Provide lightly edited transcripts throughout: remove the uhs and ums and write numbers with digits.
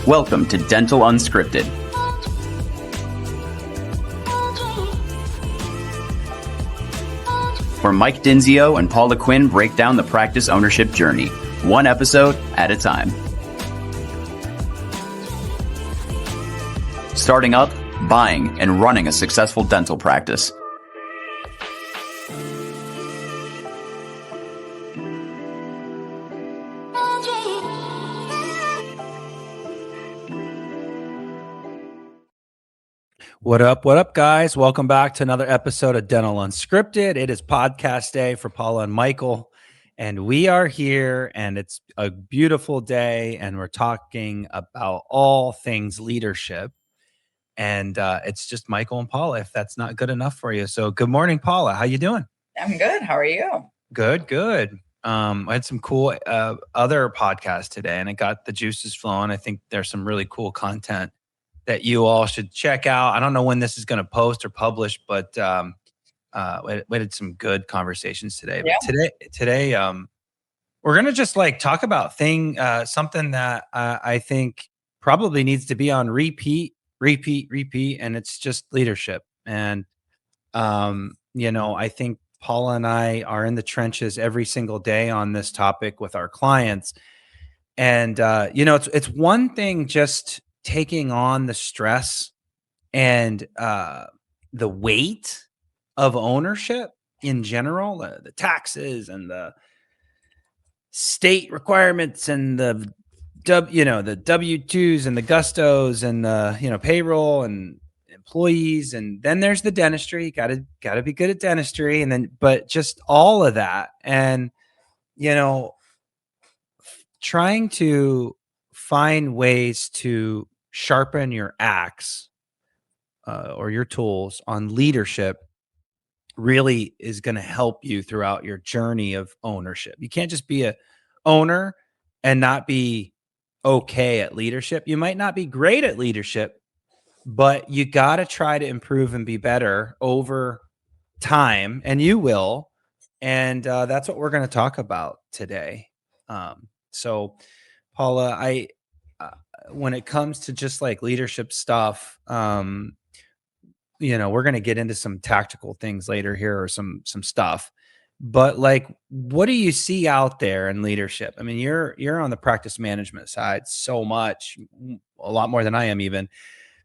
Welcome to Dental Unscripted, where Mike Dinsio and Paula Quinn break down the practice ownership journey, one episode at a time. Starting up, buying, and running a successful dental practice. What up, guys? Welcome back to another episode of Dental Unscripted. It is podcast day for Paula and Michael, and we are here, and it's a beautiful day, and we're talking about all things leadership, and it's just Michael and Paula, if that's not good enough for you. So good morning, Paula. How you doing? I'm good. How are you? Good. I had some cool other podcasts today, and it got the juices flowing. I think there's some really cool content that you all should check out. I don't know when this is going to post or publish, but we had some good conversations today. Yeah. But today, we're going to just talk about something that I think probably needs to be on repeat, and it's just leadership. And I think Paula and I are in the trenches every single day on this topic with our clients. And it's one thing just taking on the stress and the weight of ownership in general, the taxes and the state requirements and the W-2s and the gustos and the payroll and employees, and then there's the dentistry. Got to be good at dentistry, but just all of that, and trying to find ways to sharpen your axe or your tools on leadership really is going to help you throughout your journey of ownership. You can't just be a owner and not be okay at leadership. You might not be great at leadership, but you got to try to improve and be better over time, and you will. And that's what we're going to talk about today. So Paula, when it comes to just leadership stuff, we're going to get into some tactical things later here, or some stuff, but what do you see out there in leadership? I mean, you're on the practice management side so much, a lot more than I am even.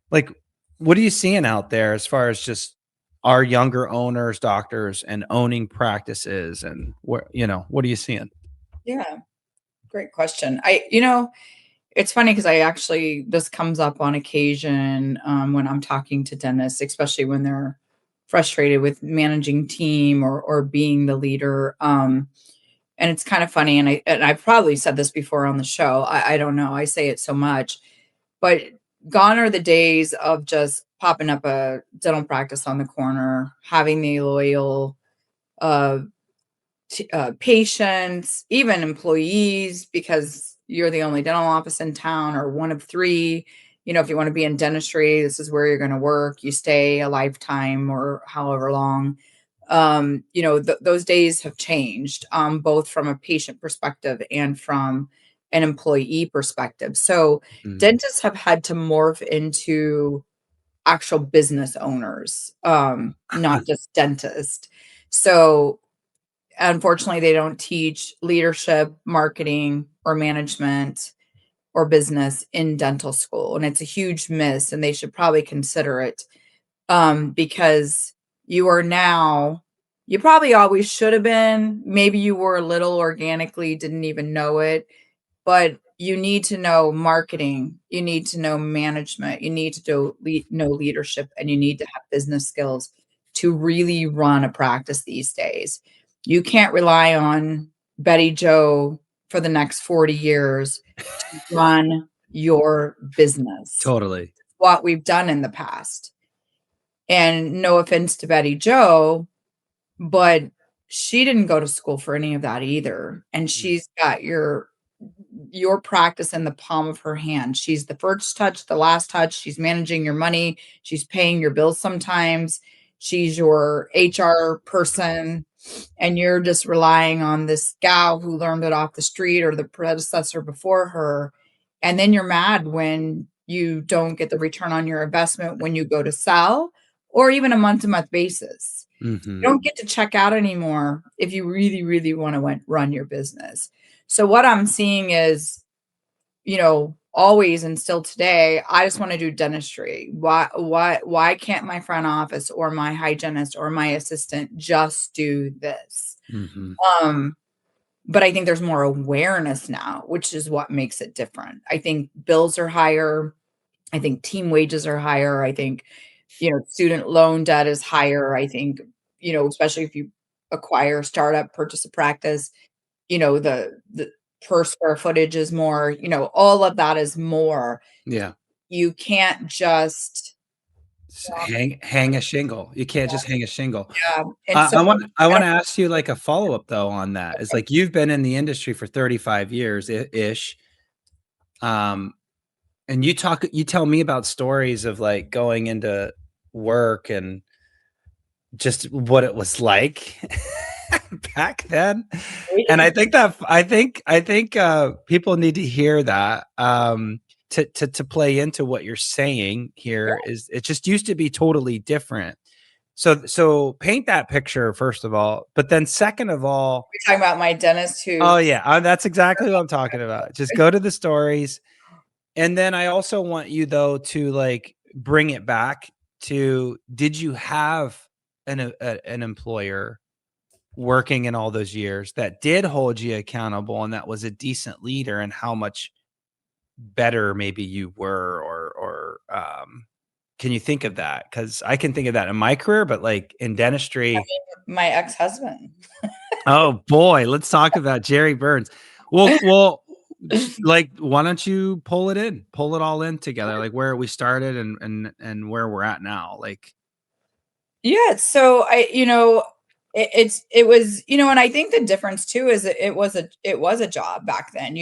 What are you seeing out there as far as just our younger owners, doctors, and owning practices, and what are you seeing? Yeah, great question. It's funny because this comes up on occasion when I'm talking to dentists, especially when they're frustrated with managing team or being the leader. And it's kind of funny, and I probably said this before on the show. I don't know. I say it so much, but gone are the days of just popping up a dental practice on the corner, having the loyal patients, even employees, because you're the only dental office in town or one of three. If you want to be in dentistry, this is where you're going to work. You stay a lifetime or however long. Those days have changed, both from a patient perspective and from an employee perspective. So dentists have had to morph into actual business owners, not just dentists. So unfortunately, they don't teach leadership, marketing, or management or business in dental school. And it's a huge miss, and they should probably consider it because you probably always should have been. Maybe you were a little organically, didn't even know it, but you need to know marketing. You need to know management. You need to know leadership, and you need to have business skills to really run a practice these days. You can't rely on Betty Joe for the next 40 years to run your business. Totally. What we've done in the past. And no offense to Betty Joe, but she didn't go to school for any of that either. And she's got your practice in the palm of her hand. She's the first touch, the last touch. She's managing your money. She's paying your bills sometimes. She's your HR person. And you're just relying on this gal who learned it off the street or the predecessor before her. And then you're mad when you don't get the return on your investment when you go to sell, or even a month-to-month basis. You don't get to check out anymore if you really, really want to run your business. So what I'm seeing is, always and still today, I just want to do dentistry. Why can't my front office or my hygienist or my assistant just do this? But I think there's more awareness now, which is what makes it different. I think bills are higher. I think team wages are higher. I think, student loan debt is higher. I think, especially if you acquire startup, purchase a practice, the per square footage is more, all of that is more. Yeah. You can't just Hang a shingle. You can't just hang a shingle. and so I want to ask you like a follow-up though on that. It's like you've been in the industry for 35 years ish. And you tell me about stories of like going into work and just what it was like back then. And I think people need to hear that. To play into what you're saying here is it just used to be totally different. So paint that picture first of all, but then second of all, we're talking about my dentist who. Oh yeah, that's exactly what I'm talking about. Just go to the stories, and then I also want you though to like bring it back to: did you have an employer working in all those years that did hold you accountable and that was a decent leader, and how much better maybe you were, or can you think of that? Because I can think of that in my career, but like in dentistry, My ex-husband. Oh boy, let's talk about Jerry Burns. Well, like why don't you pull it all in together, like where we started and where we're at now, like. Yeah, so it was, and I think the difference too is it was a job back then.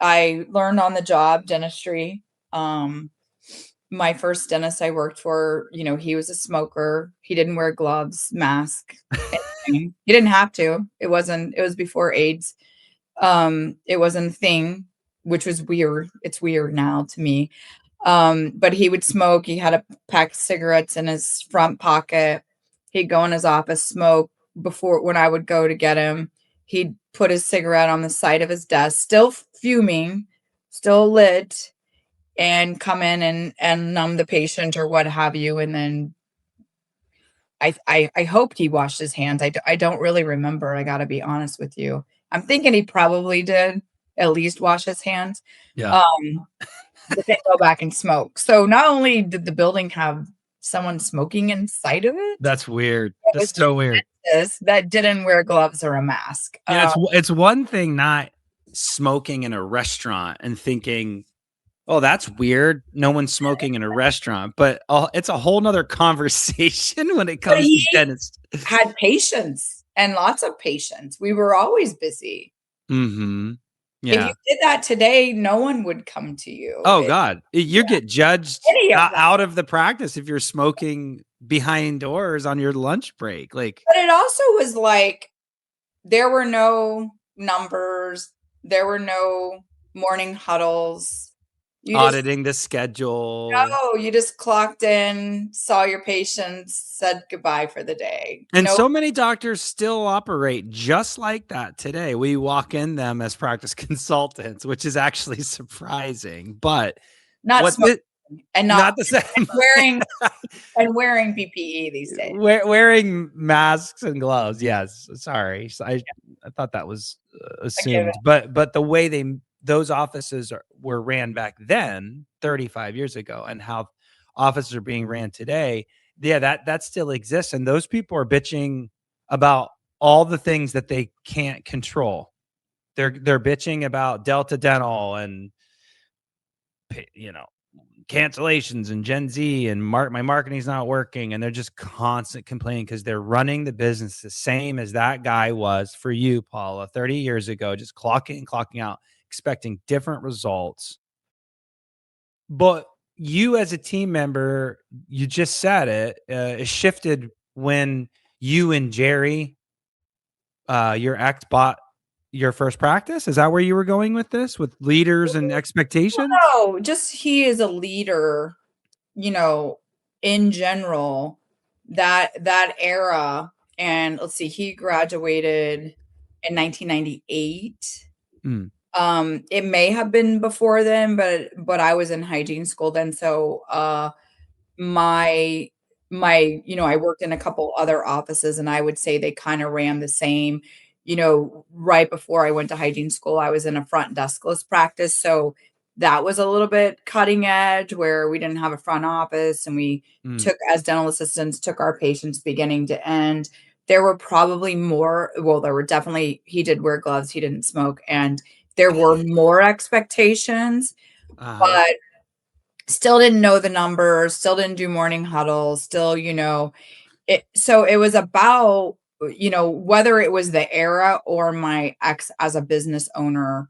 I learned on the job dentistry. My first dentist I worked for, he was a smoker. He didn't wear gloves, mask. Anything. He didn't have to. It was before AIDS. It wasn't a thing, which was weird. It's weird now to me. But he would smoke. He had a pack of cigarettes in his front pocket. He'd go in his office, smoke before when I would go to get him. He'd put his cigarette on the side of his desk, still fuming, still lit, and come in and numb the patient or what have you. And then I hoped he washed his hands. I don't really remember. I got to be honest with you. I'm thinking he probably did at least wash his hands. Yeah. But then go back and smoke. So not only did the building have someone smoking inside of it, That's weird. That's so weird. That didn't wear gloves or a mask. It's one thing not smoking in a restaurant and thinking, oh, that's weird. No one's smoking in a restaurant, but it's a whole nother conversation when it comes to dentists. Had patience and lots of patience. We were always busy. Yeah. If you did that today, no one would come to you. Oh God, you get judged out of the practice if you're smoking behind doors on your lunch break. Like, but it also was like there were no numbers, there were no morning huddles. Auditing the schedule. No, you just clocked in, saw your patients, said goodbye for the day. And so many doctors still operate just like that today. We walk in them as practice consultants, which is actually surprising, but not smoking and not the same. wearing PPE these days. Wearing masks and gloves. Yes. Sorry. I thought that was assumed, but the way those offices were ran back then 35 years ago and how offices are being ran today. Yeah, that still exists. And those people are bitching about all the things that they can't control. They're bitching about Delta Dental and, cancellations and Gen Z and my marketing's not working. And they're just constant complaining because they're running the business the same as that guy was for you, Paula, 30 years ago, just clocking in, clocking out, expecting different results. But you as a team member, you just said it shifted when you and Jerry, your ex, bought your first practice? Is that where you were going with this, with leaders and expectations? No, just he is a leader, in general, that era. And let's see, he graduated in 1998. Mm. It may have been before then, but I was in hygiene school then. So my I worked in a couple other offices, and I would say they kind of ran the same. Right before I went to hygiene school, I was in a front deskless practice, so that was a little bit cutting edge, where we didn't have a front office, and we took, as dental assistants, took our patients beginning to end. There were probably more, well, there were definitely, he did wear gloves, he didn't smoke, and there were more expectations, but still didn't know the numbers, still didn't do morning huddles, still, so it was about, whether it was the era or my ex as a business owner,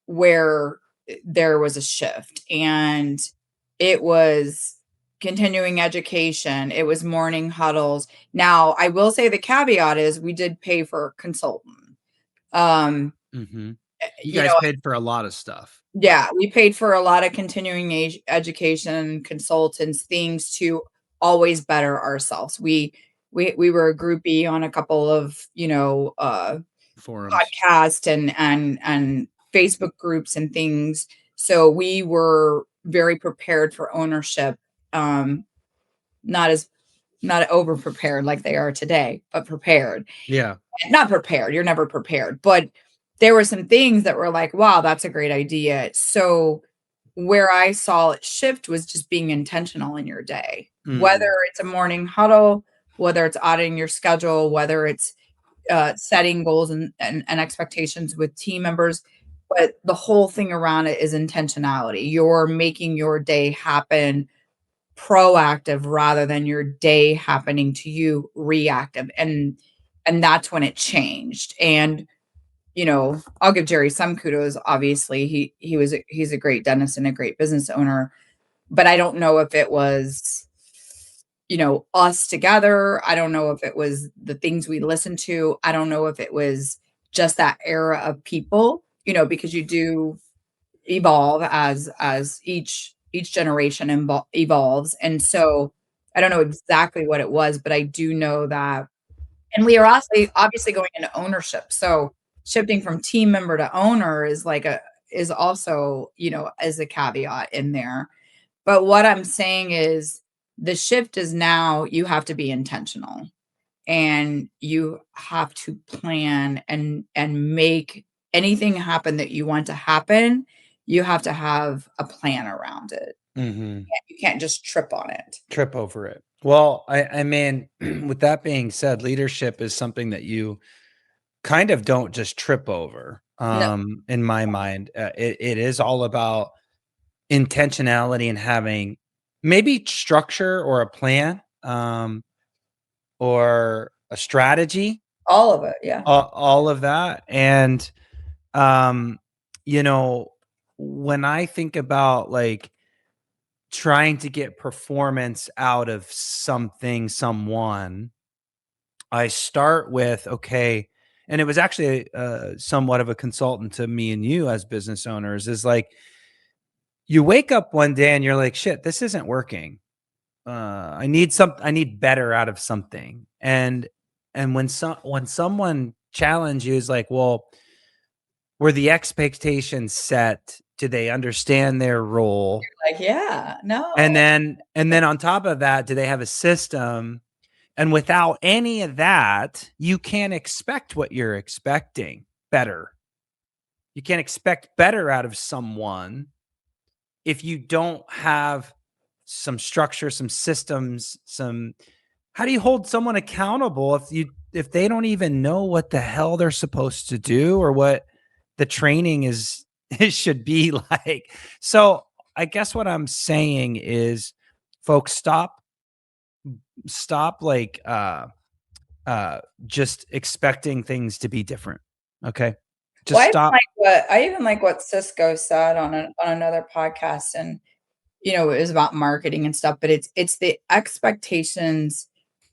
where there was a shift, and it was continuing education. It was morning huddles. Now, I will say the caveat is we did pay for a consultant. You You guys know, paid for a lot of stuff. Yeah, we paid for a lot of continuing education, consultants, things to always better ourselves. We were a groupie on a couple of, Forums. podcast and Facebook groups and things. So we were very prepared for ownership. Not over prepared like they are today, but prepared. Yeah. Not prepared. You're never prepared, but there were some things that were like, wow, that's a great idea. So where I saw it shift was just being intentional in your day, whether it's a morning huddle, whether it's auditing your schedule, whether it's setting goals and expectations with team members. But the whole thing around it is intentionality. You're making your day happen proactive rather than your day happening to you reactive. And that's when it changed. And I'll give Jerry some kudos. Obviously, he's a great dentist and a great business owner, but I don't know if it was, us together. I don't know if it was the things we listened to. I don't know if it was just that era of people, because you do evolve as each generation evolves. And so I don't know exactly what it was, but I do know that, and we are obviously going into ownership. So shifting from team member to owner is also, as a caveat in there. But what I'm saying is the shift is now you have to be intentional, and you have to plan and make anything happen that you want to happen. You have to have a plan around it. You can't just trip on it. Trip over it. Well, I mean, with that being said, leadership is something that you kind of don't just trip over. No. In my mind, it is all about intentionality and having maybe structure or a plan, or a strategy, All of it, yeah. all of that. And, um, you know, when I think about like trying to get performance out of something, someone, I start with, okay, and it was actually somewhat of a consultant to me and you as business owners, is like you wake up one day and you're like, shit, this isn't working. I need better out of something. And when someone challenge you is like, well, were the expectations set? Do they understand their role? Like, yeah, no. And then on top of that, do they have a system? And without any of that, you can't expect what you're expecting better. You can't expect better out of someone if you don't have some structure, some systems, how do you hold someone accountable if they don't even know what the hell they're supposed to do or what the training is it should be like? So I guess what I'm saying is, folks, stop like just expecting things to be different. Okay. Just stop. I even like what Cisco said on another podcast, and it was about marketing and stuff, but it's the expectations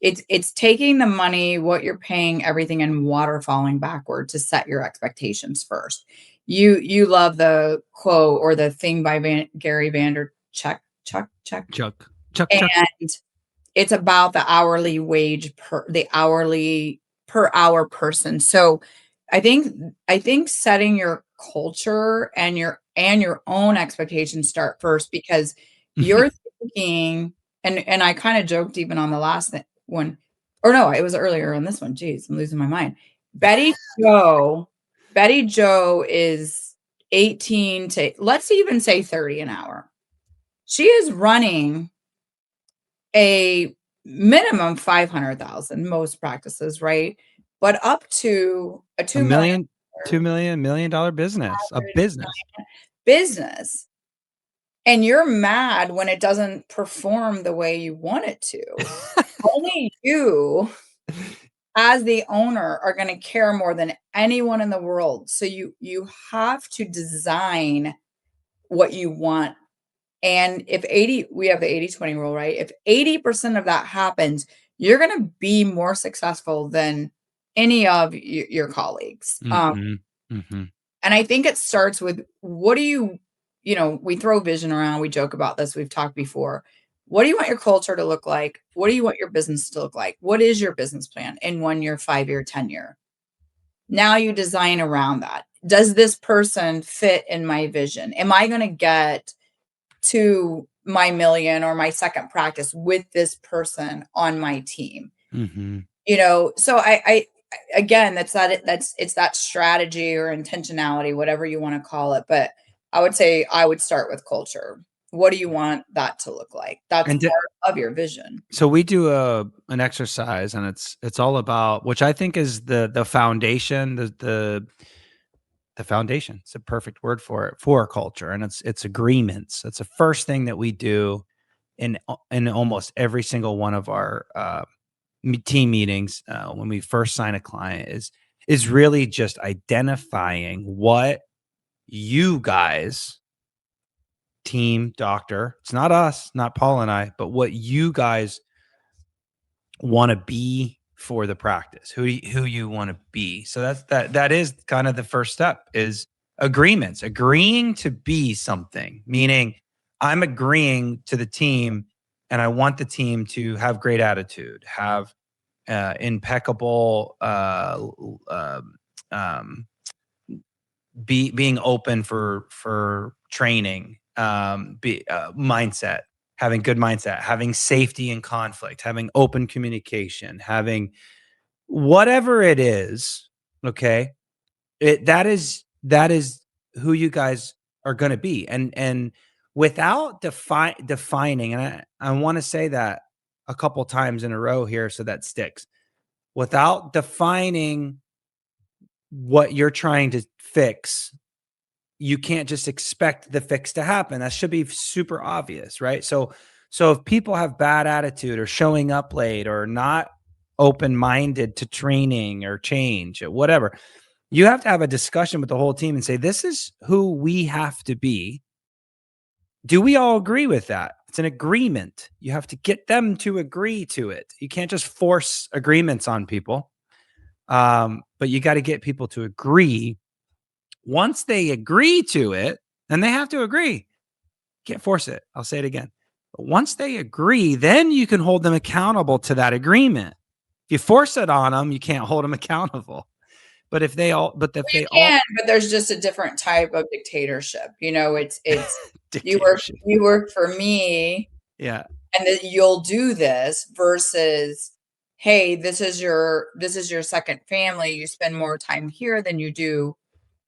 it's taking the money, what you're paying, everything, and waterfalling backward to set your expectations first. You love the quote or the thing by Gary Vaynerchuk, Chuck. and it's about the hourly wage the hourly per hour person. So I think setting your culture and your own expectations start first, because you're thinking, and I kind of joked even on the last one, or no, it was earlier on this one. Geez, I'm losing my mind. Betty Joe is 18 to, let's even say 30 an hour. She is running a minimum 500,000, most practices, right? But up to a $2 million, $2 million business, a business. business. And you're mad when it doesn't perform the way you want it to. Only you, as the owner, are going to care more than anyone in the world. So you have to design what you want. And if we have the 80-20 rule, right? If 80% of that happens, you're going to be more successful than any of your colleagues. And I think it starts with, what do you we throw vision around, we joke about this, we've talked before. What do you want your culture to look like? What do you want your business to look like? What is your business plan in 1 year, 5 year, 10 year? Now you design around that. Does this person fit in my vision? Am I going to get to my million or my second practice with this person on my team? So I again, it's that strategy or intentionality, whatever you want to call it. But I would say I would start with culture. What do you want that to look like? That's part of your vision. So we do an exercise, and it's all about, which I think is the foundation, the foundation. It's a perfect word for it, for culture, and it's agreements. That's the first thing that we do in almost every single one of our team meetings when we first sign a client, is really just identifying what you guys, team, doctor, it's not us, not Paul and I, but what you guys want to be for the practice, who you want to be. So that is kind of the first step, is agreeing to be something, meaning I'm agreeing to the team, and I want the team to have great attitude, have impeccable being open for training, mindset, having good mindset, having safety in conflict, having open communication, having whatever it is. Okay, that is who you guys are going to be, and without defining, and I want to say that a couple times in a row here so that sticks. Without defining what you're trying to fix, you can't just expect the fix to happen. That should be super obvious, right? So if people have bad attitude or showing up late or not open-minded to training or change or whatever, you have to have a discussion with the whole team and say, this is who we have to be. Do we all agree with that? It's an agreement. You have to get them to agree to it. You can't just force agreements on people. But you got to get people to agree. Once they agree to it, and they have to agree, can't force it. I'll say it again. But once they agree, then you can hold them accountable to that agreement. If you force it on them, you can't hold them accountable. But if they all, but there's just a different type of dictatorship. It's you work for me, yeah, and that you'll do this, versus, hey, this is your second family. You spend more time here than you do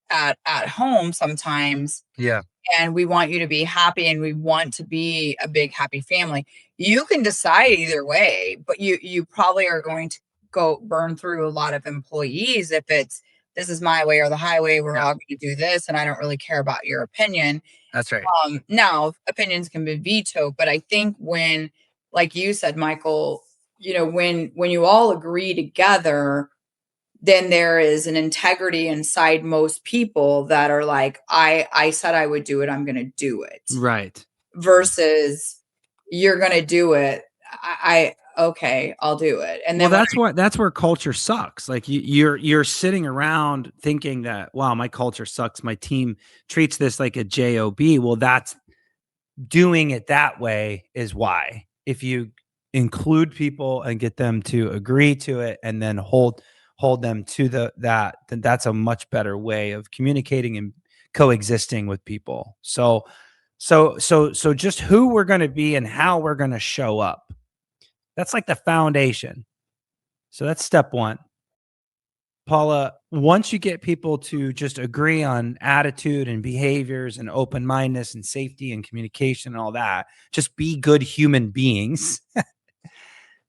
at home sometimes. Yeah. And we want you to be happy, and we want to be a big happy family. You can decide either way, but you probably are going to go burn through a lot of employees if it's, this is my way or the highway. We're all going to do this, and I don't really care about your opinion. That's right. Now opinions can be vetoed, but I think when, like you said, Michael, when you all agree together, then there is an integrity inside most people that are like, I said I would do it, I'm going to do it. Right. Versus, you're going to do it. okay, I'll do it. And Well, then that's where culture sucks. Like you're sitting around thinking that, wow, my culture sucks. My team treats this like a job. Well, that's doing it that way is why. If you include people and get them to agree to it and then hold them to that, then that's a much better way of communicating and coexisting with people. So just who we're going to be and how we're going to show up. That's like the foundation. So that's step one. Paula, once you get people to just agree on attitude and behaviors and open-mindedness and safety and communication and all that, just be good human beings.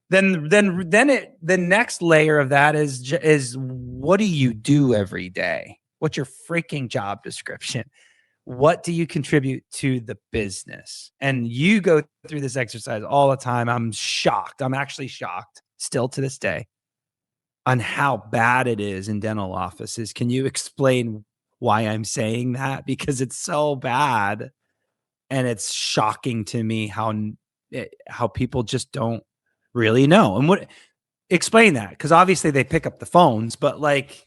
then the next layer of that is what do you do every day? What's your freaking job description? What do you contribute to the business? And you go through this exercise all the time. I'm shocked. I'm actually shocked still to this day on how bad it is in dental offices. Can you explain why I'm saying that? Because it's so bad, and it's shocking to me how people just don't really know. And explain that, because obviously they pick up the phones, but like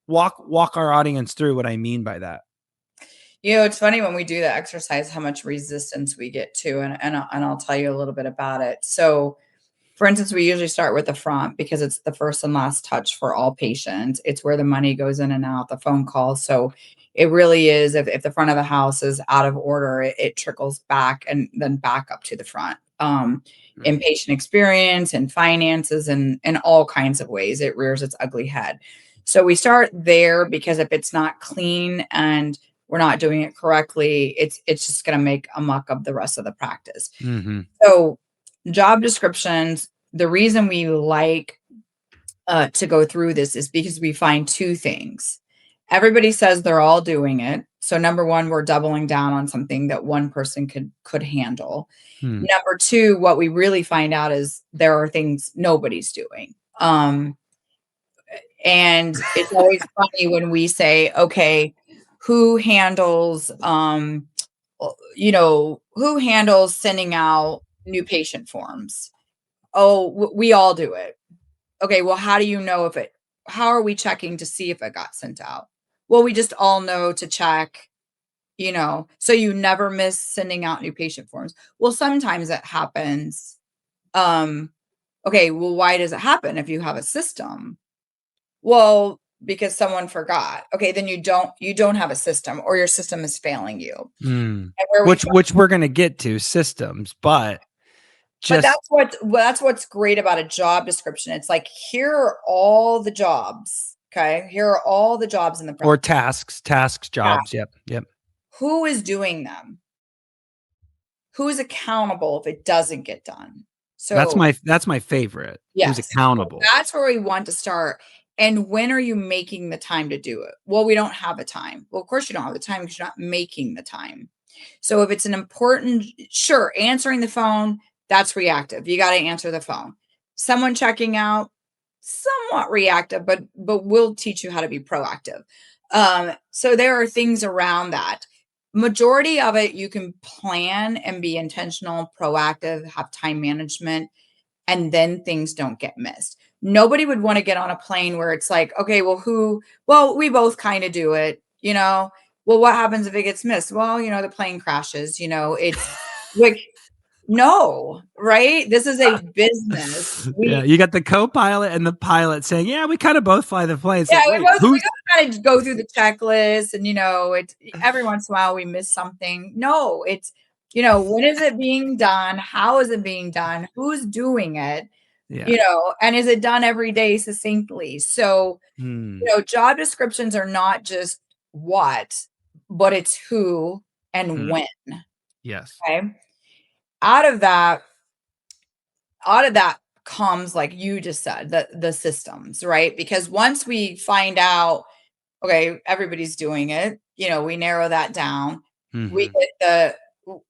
walk our audience through what I mean by that. It's funny when we do the exercise, how much resistance we get to, and I'll tell you a little bit about it. So, for instance, we usually start with the front because it's the first and last touch for all patients. It's where the money goes in and out, the phone calls. So it really is, if the front of the house is out of order, it trickles back and then back up to the front. In patient experience and finances and in all kinds of ways, it rears its ugly head. So we start there because if it's not clean and we're not doing it correctly, it's just going to make a muck of the rest of the practice. Mm-hmm. So job descriptions, the reason we like to go through this is because we find two things. Everybody says they're all doing it. So number one, we're doubling down on something that one person could handle. Number two, what we really find out is there are things nobody's doing. And it's always funny when we say, okay, who handles who handles sending out new patient forms? Oh, we all do it. Okay, well, how do you know how are we checking to see if it got sent out? Well, we just all know to check, so you never miss sending out new patient forms. Well, sometimes it happens. Okay, well, why does it happen if you have a system? Well, because someone forgot. Okay, then you don't have a system, or your system is failing you. Which we're going to get to systems, but that's what's great about a job description. It's like, here are all the jobs. Okay, here are all the jobs in the or tasks, jobs. Yep. Who is doing them? Who's accountable if it doesn't get done? So that's my favorite. Yes, who's accountable? So that's where we want to start. And when are you making the time to do it? Well, we don't have a time. Well, of course you don't have the time because you're not making the time. So if it's an important, sure, answering the phone, that's reactive. You got to answer the phone. Someone checking out, somewhat reactive, but we'll teach you how to be proactive. So there are things around that. Majority of it, you can plan and be intentional, proactive, have time management, and then things don't get missed. Nobody would want to get on a plane where it's like, okay, well, we both kind of do it, well, what happens if it gets missed? Well, the plane crashes, it's like, no, right? This is a business. Yeah, you got the co-pilot and the pilot saying, yeah, we kind of both fly the plane. Yeah, we both kind of go through the checklist, and it's every once in a while we miss something. No, it's when is it being done? How is it being done? Who's doing it? Yeah. And is it done every day succinctly? So, job descriptions are not just what, but it's who and when. Yes. Okay. Out of that comes, like you just said, the systems, right? Because once we find out, okay, everybody's doing it, we narrow that down. We get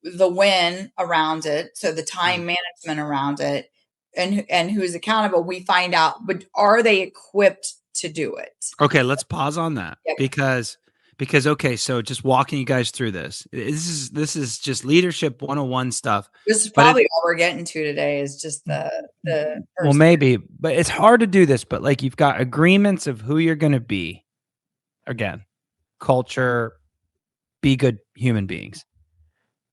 the win around it. So the time management around it and who's accountable, we find out, but are they equipped to do it? Okay, let's pause on that. Yep. Because, okay, so just walking you guys through this. This is just leadership 101 stuff. This is But probably all we're getting to today is just the well, first. maybe, but it's hard to do this. But like, you've got agreements of who you're going to be. Again, culture, be good human beings.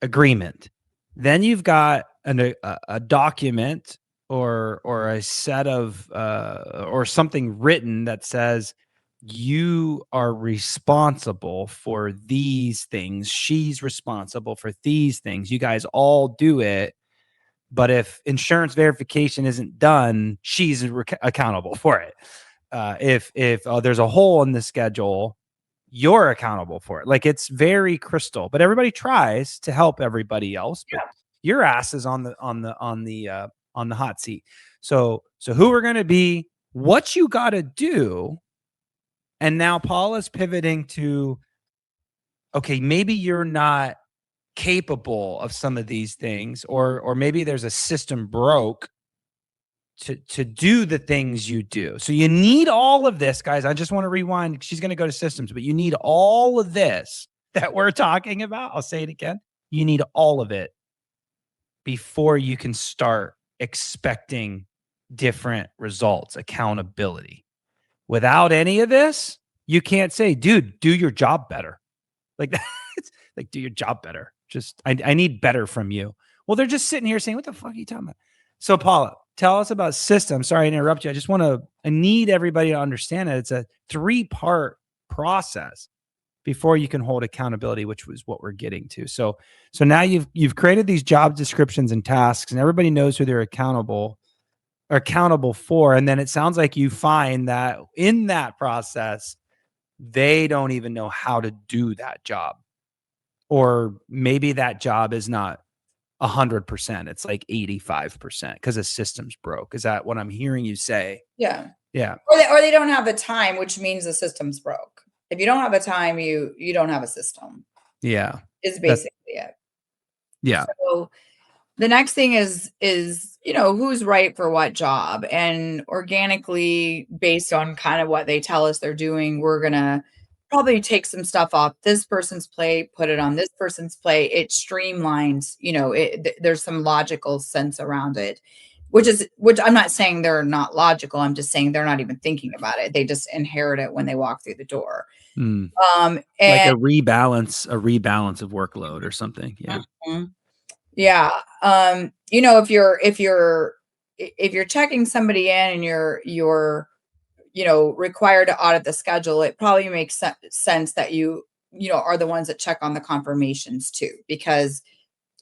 Agreement. Then you've got a document or a set of or something written that says you are responsible for these things. She's responsible for these things. You guys all do it. But if insurance verification isn't done, she's accountable for it. If there's a hole in the schedule, you're accountable for it. Like, it's very crystal, but everybody tries to help everybody else. But your ass is on the hot seat. So who we're gonna be, what you got to do, and now Paula's pivoting to, okay, maybe you're not capable of some of these things, or maybe there's a system broke to do the things you do. So you need all of this, guys. I just want to rewind. She's going to go to systems, but you need all of this that we're talking about. I'll say it again. You need all of it before you can start expecting different results, accountability. Without any of this, you can't say, dude, do your job better. Like, that's like, do your job better. Just, I need better from you. Well, they're just sitting here saying, what the fuck are you talking about? So, Paula, tell us about systems. Sorry to interrupt you. I need everybody to understand that it's a 3-part process before you can hold accountability, which was what we're getting to. So now you've created these job descriptions and tasks, and everybody knows who they're accountable for. And then it sounds like you find that in that process, they don't even know how to do that job. Or maybe that job is not 100%. It's like 85% because the system's broke. Is that what I'm hearing you say? Yeah. Yeah. Or they don't have the time, which means the system's broke. If you don't have the time, you don't have a system. Yeah. Is basically it. Yeah. So the next thing is, who's right for what job, and organically based on kind of what they tell us they're doing, we're going to probably take some stuff off this person's plate, put it on this person's plate. It streamlines, there's some logical sense around it, which I'm not saying they're not logical. I'm just saying they're not even thinking about it. They just inherit it when they walk through the door. Mm. And like a rebalance of workload or something. Yeah. Mhm. Yeah. If you're checking somebody in and you're required to audit the schedule, it probably makes sense that you are the ones that check on the confirmations too, because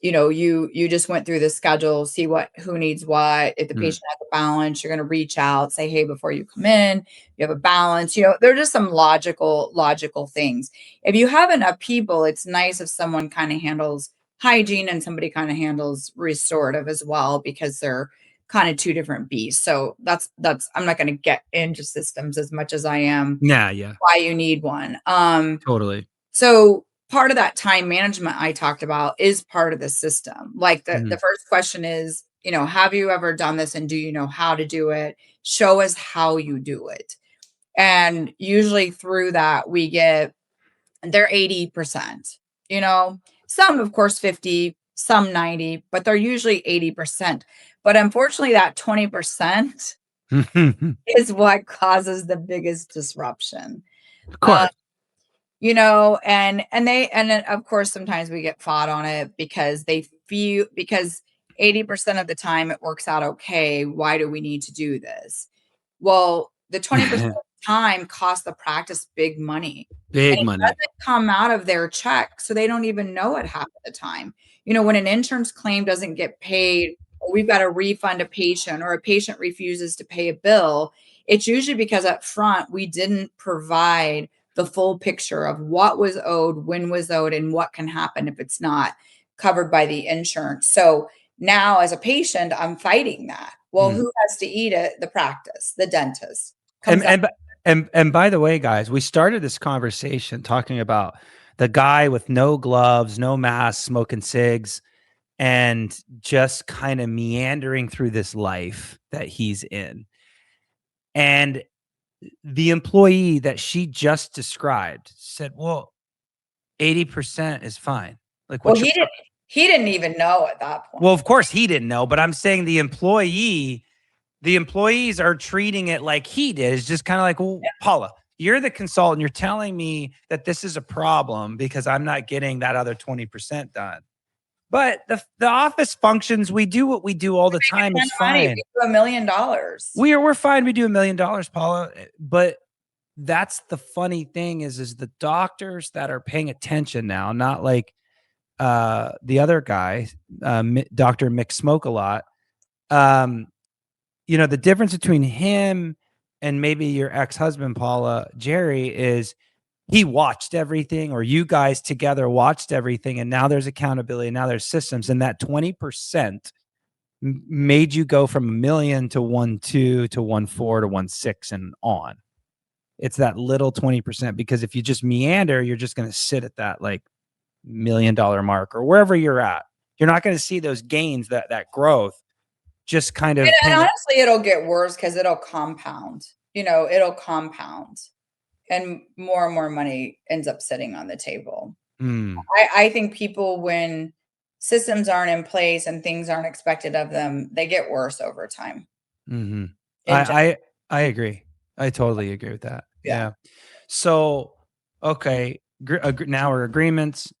you just went through the schedule, see who needs what. If the patient has a balance, you're going to reach out, say, hey, before you come in, you have a balance. They're just some logical things. If you have enough people, it's nice if someone kind of handles hygiene and somebody kind of handles restorative as well, because they're kind of two different beasts. So that's I'm not going to get into systems as much as I am Yeah. why you need one. Totally. So part of that time management I talked about is part of the system. Like the first question is, have you ever done this, and do you know how to do it? Show us how you do it. And usually through that, we get, they're 80%, some of course 50, some 90, but they're usually 80%. But unfortunately that 20% is what causes the biggest disruption. Of course. And then of course sometimes we get fought on it because because 80% of the time it works out okay. Why do we need to do this? Well, the 20% of the time costs the practice big money. Big And money. it doesn't come out of their check, so they don't even know it half of the time. When an insurance claim doesn't get paid, or we've got to refund a patient, or a patient refuses to pay a bill, it's usually because up front we didn't provide the full picture of what was owed, when was owed, and what can happen if it's not covered by the insurance. So now as a patient, I'm fighting that. Well, who has to eat it? The practice, the dentist. And by the way, guys, we started this conversation talking about the guy with no gloves, no mask, smoking cigs, and just kind of meandering through this life that he's in. And the employee that she just described said, well, 80% is fine. Like, Well, what's your he didn't even know at that point. Well, of course he didn't know, but I'm saying the employees are treating it like he did. It's just kind of like, well, Paula, you're the consultant. You're telling me that this is a problem because I'm not getting that other 20% done. But the office functions, we do what we do all the time. It's fine. We do $1 million. We're fine. We do $1 million, Paula. But that's the funny thing is the doctors that are paying attention now, not like the other guy, Dr. Mick Smoke a lot. The difference between him and maybe your ex-husband, Paula, Jerry, is he watched everything, or you guys together watched everything, and now there's accountability, and now there's systems, and that 20% made you go from 1 million to 1.2 to 1.4 to 1.6 and on. It's that little 20%, because if you just meander, you're just going to sit at that like $1 million mark or wherever you're at. You're not going to see those gains, that growth. Just kind of, and honestly, it'll get worse because it'll compound. It'll compound, and more money ends up sitting on the table. I think people, when systems aren't in place and things aren't expected of them, they get worse over time. Mm-hmm. I agree. I totally agree with that. Yeah. So, okay, now our agreements,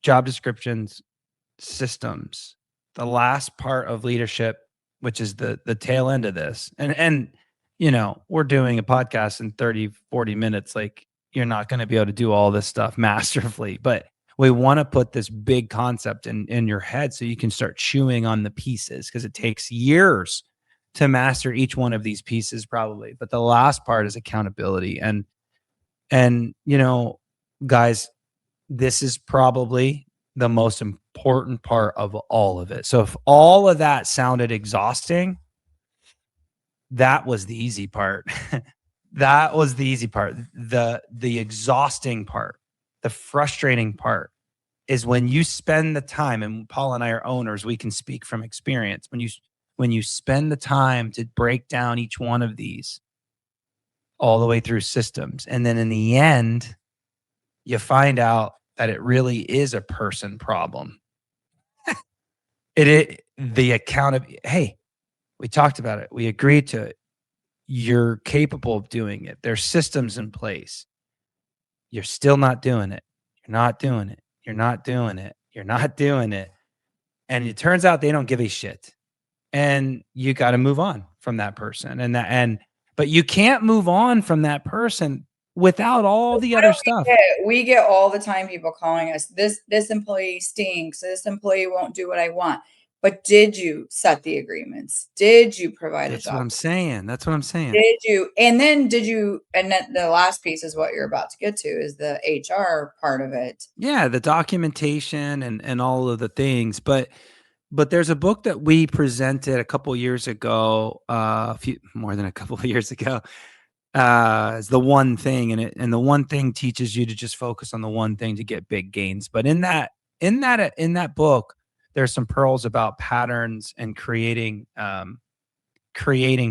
job descriptions, systems. The last part of leadership, which is the tail end of this. And we're doing a podcast in 30, 40 minutes. Like, you're not going to be able to do all this stuff masterfully, but we want to put this big concept in your head so you can start chewing on the pieces, because it takes years to master each one of these pieces probably. But the last part is accountability. And guys, this is probably the most important part of all of it. So if all of that sounded exhausting, that was the easy part. That was the easy part. The exhausting part, the frustrating part, is when you spend the time, and Paul and I are owners, we can speak from experience. When you spend the time to break down each one of these all the way through systems, and then in the end, you find out that it really is a person problem. The account of, hey, we talked about it. We agreed to it. You're capable of doing it. There's systems in place. You're still not doing it. You're not doing it. You're not doing it. You're not doing it. And it turns out they don't give a shit. And you got to move on from that person. But you can't move on from that person without all the other stuff. We get all the time people calling us, this employee stinks, this employee won't do what I want. But did you set the agreements? Did you provide a job? That's what I'm saying. Did you? And then the last piece is what you're about to get to, is the HR part of it. Yeah, the documentation and all of the things. But there's a book that we presented a couple years ago, more than a couple of years ago. It's The One Thing, and the one thing teaches you to just focus on the one thing to get big gains. But in that book, there's some pearls about patterns and creating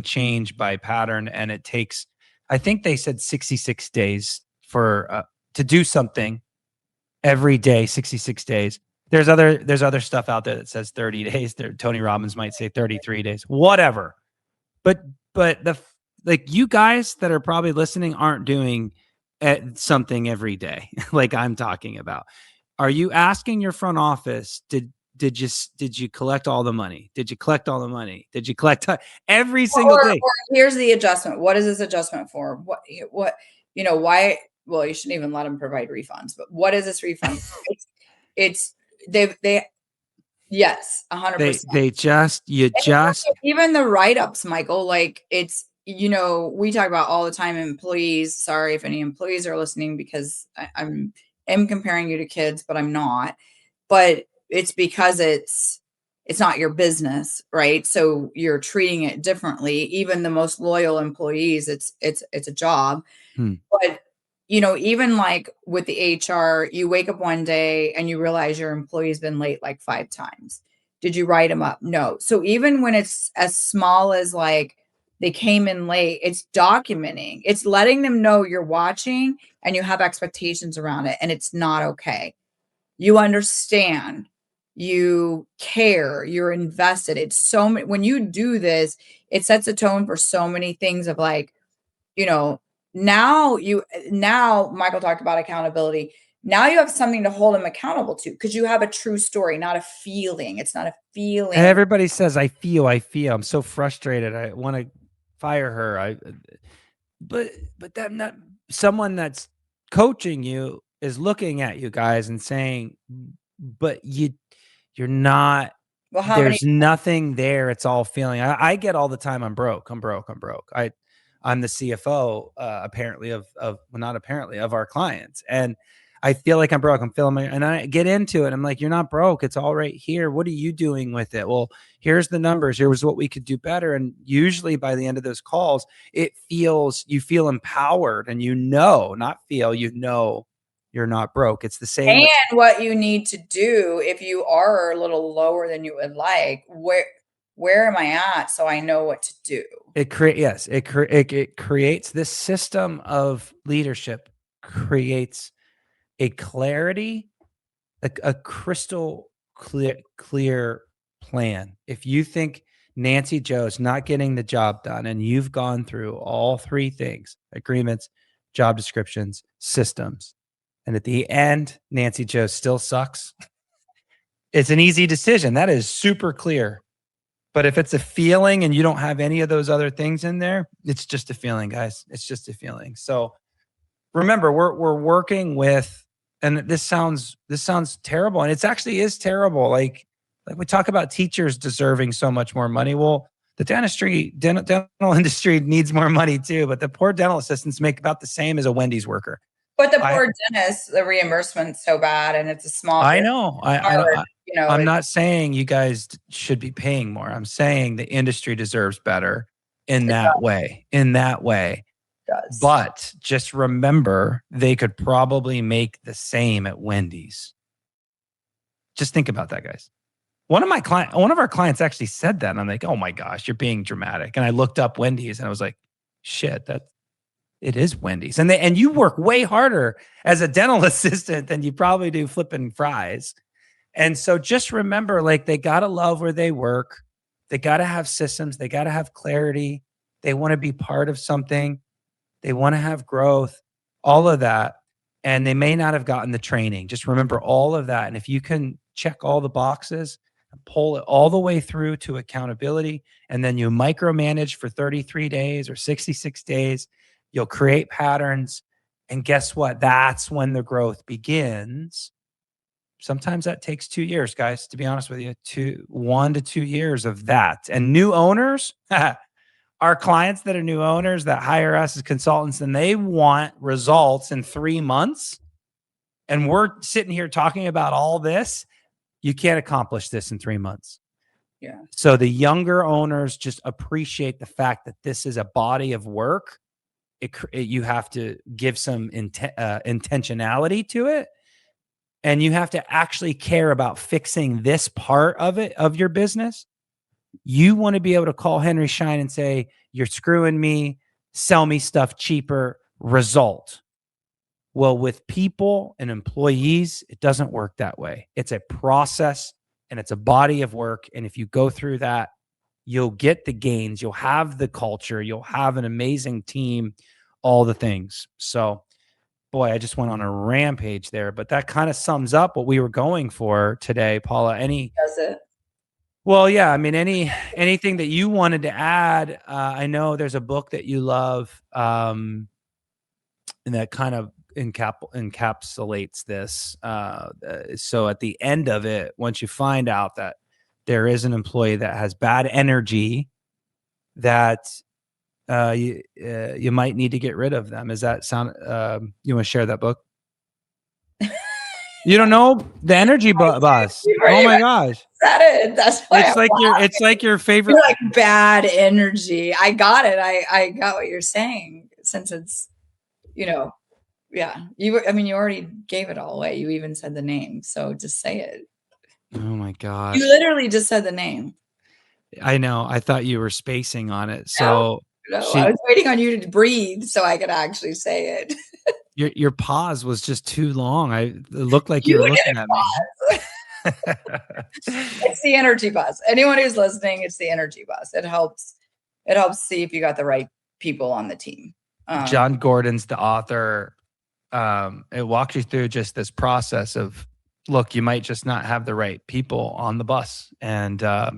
change by pattern. And it takes, I think they said 66 days for to do something every day, 66 days. There's other stuff out there that says 30 days. Tony Robbins might say 33 days, whatever. But you guys that are probably listening aren't doing something every day like I'm talking about. Are you asking your front office, did you collect all the money? Did you collect all the money? Did you collect every single day? Or here's the adjustment. What is this adjustment for? What why? Well, you shouldn't even let them provide refunds, but what is this refund? Yes, 100%. Even the write-ups, Michael, like it's, we talk about all the time employees. Sorry if any employees are listening, because I'm comparing you to kids, but I'm not. But it's because it's not your business, right? So you're treating it differently. Even the most loyal employees, it's a job. But even like with the HR, you wake up one day and you realize your employee's been late like 5 times. Did you write them up? No. So even when it's as small as like, they came in late. It's documenting. It's letting them know you're watching and you have expectations around it, and it's not okay. You understand, you care, you're invested. It's so many, when you do this, it sets a tone for so many things of like, you know, now Michael talked about accountability. Now you have something to hold him accountable to because you have a true story, not a feeling. It's not a feeling. Everybody says, I feel. I'm so frustrated. I want to fire her. But that not someone that's coaching you is looking at you guys and saying, but you're not, Well, how many? there's nothing there. It's all feeling. I get all the time, I'm broke. I'm broke. I'm the CFO, apparently of not apparently, of our clients. And I feel like I'm broke. I'm feeling and I get into it. I'm like, you're not broke. It's all right here. What are you doing with it? Well, here's the numbers. Here's what we could do better. And usually by the end of those calls, you feel empowered, and not feel, you're not broke. It's the same. And what you need to do if you are a little lower than you would like, where am I at so I know what to do? It creates this system of leadership, creates a clarity, a crystal clear plan. If you think Nancy Joe's not getting the job done and you've gone through all three things, agreements, job descriptions, systems, and at the end, Nancy Joe still sucks, it's an easy decision. That is super clear. But if it's a feeling and you don't have any of those other things in there, it's just a feeling, guys. It's just a feeling. So remember, we're working with, and this sounds terrible, and it actually is terrible. Like we talk about teachers deserving so much more money. Well, the dental industry needs more money too, but the poor dental assistants make about the same as a Wendy's worker. But the poor dentist, the reimbursement's so bad, and it's a small. I know. I'm not saying you guys should be paying more. I'm saying the industry deserves better in that way. Does. But just remember, they could probably make the same at Wendy's. Just think about that, guys. One of our clients actually said that, and I'm like, oh my gosh, you're being dramatic. And I looked up Wendy's, and I was like, shit, it is Wendy's. And you work way harder as a dental assistant than you probably do flipping fries. And so just remember, like, they got to love where they work. They got to have systems. They got to have clarity. They want to be part of something. They want to have growth, all of that. And they may not have gotten the training. Just remember all of that. And if you can check all the boxes and pull it all the way through to accountability, and then you micromanage for 33 days or 66 days, you'll create patterns. And guess what? That's when the growth begins. Sometimes that takes 2 years, guys, to be honest with you, 1 to 2 years of that. And new owners, our clients that are new owners that hire us as consultants, and they want results in 3 months. And we're sitting here talking about all this. You can't accomplish this in 3 months. Yeah. So the younger owners just appreciate the fact that this is a body of work. You have to give some intentionality to it. And you have to actually care about fixing this part of it, of your business. You want to be able to call Henry Schein and say, you're screwing me, sell me stuff cheaper, result. Well, with people and employees, it doesn't work that way. It's a process and it's a body of work. And if you go through that, you'll get the gains, you'll have the culture, you'll have an amazing team, all the things. So, boy, I just went on a rampage there, but that kind of sums up what we were going for today, Paula. Does it? Well, yeah. I mean, anything that you wanted to add? I know there's a book that you love, and that kind of encapsulates this. So at the end of it, once you find out that there is an employee that has bad energy, that you might need to get rid of them. Is that sound? You want to share that book? You don't know the energy boss? Oh my gosh! Said it. That's why it's like your favorite. You're like bad energy. I got it. I got what you're saying. Since it's, yeah. You already gave it all away. You even said the name. So just say it. Oh my gosh! You literally just said the name. I know. I thought you were spacing on it. So No, I was waiting on you to breathe so I could actually say it. Your pause was just too long. It looked like you were looking at me. It's the energy bus. Anyone who's listening, it's the energy bus. It helps see if you got the right people on the team. John Gordon's the author. It walks you through just this process of, look, you might just not have the right people on the bus. And I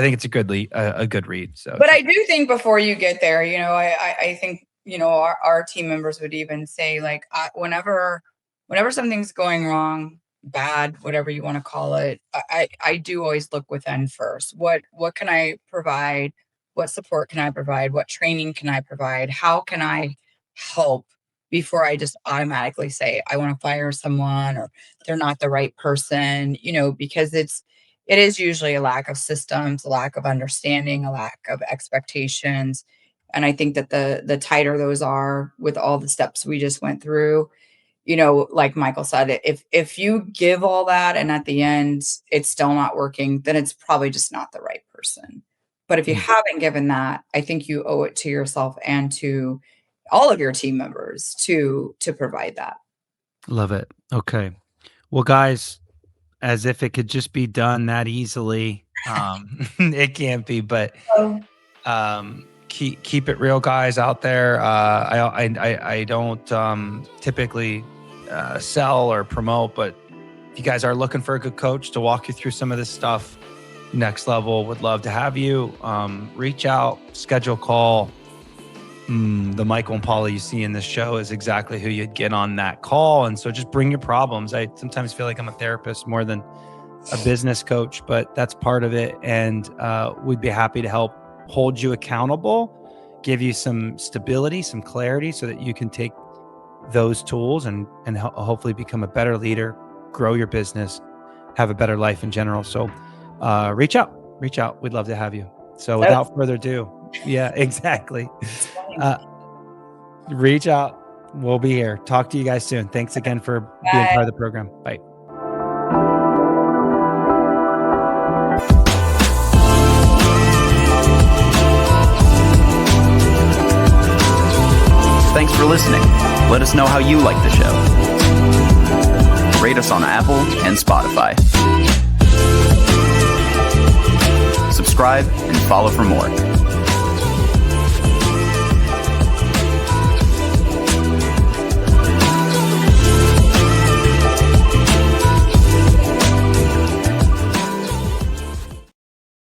think it's a good read. So, but I do think before you get there, I think, our team members would even say, like, whenever something's going wrong, bad, whatever you want to call it, I do always look within first. What can I provide? What support can I provide? What training can I provide? How can I help before I just automatically say I want to fire someone or they're not the right person, because it is usually a lack of systems, a lack of understanding, a lack of expectations. And I think that the tighter those are with all the steps we just went through, like Michael said, if you give all that and at the end it's still not working, then it's probably just not the right person. But if you haven't given that, I think you owe it to yourself and to all of your team members to provide that. Love it. Okay. Well, guys, as if it could just be done that easily. It can't be, but keep it real, guys out there. I don't typically sell or promote, but if you guys are looking for a good coach to walk you through some of this stuff, Next Level would love to have you. Reach out, schedule a call. The Michael and Paula you see in this show is exactly who you'd get on that call. And so just bring your problems. I sometimes feel like I'm a therapist more than a business coach, but that's part of it. And we'd be happy to help hold you accountable, give you some stability, some clarity so that you can take those tools and hopefully become a better leader, grow your business, have a better life in general. So reach out. We'd love to have you. So without further ado, yeah, exactly. Reach out. We'll be here. Talk to you guys soon. Thanks again for being part of the program. Bye. Thanks for listening. Let us know how you like the show. Rate us on Apple and Spotify. Subscribe and follow for more.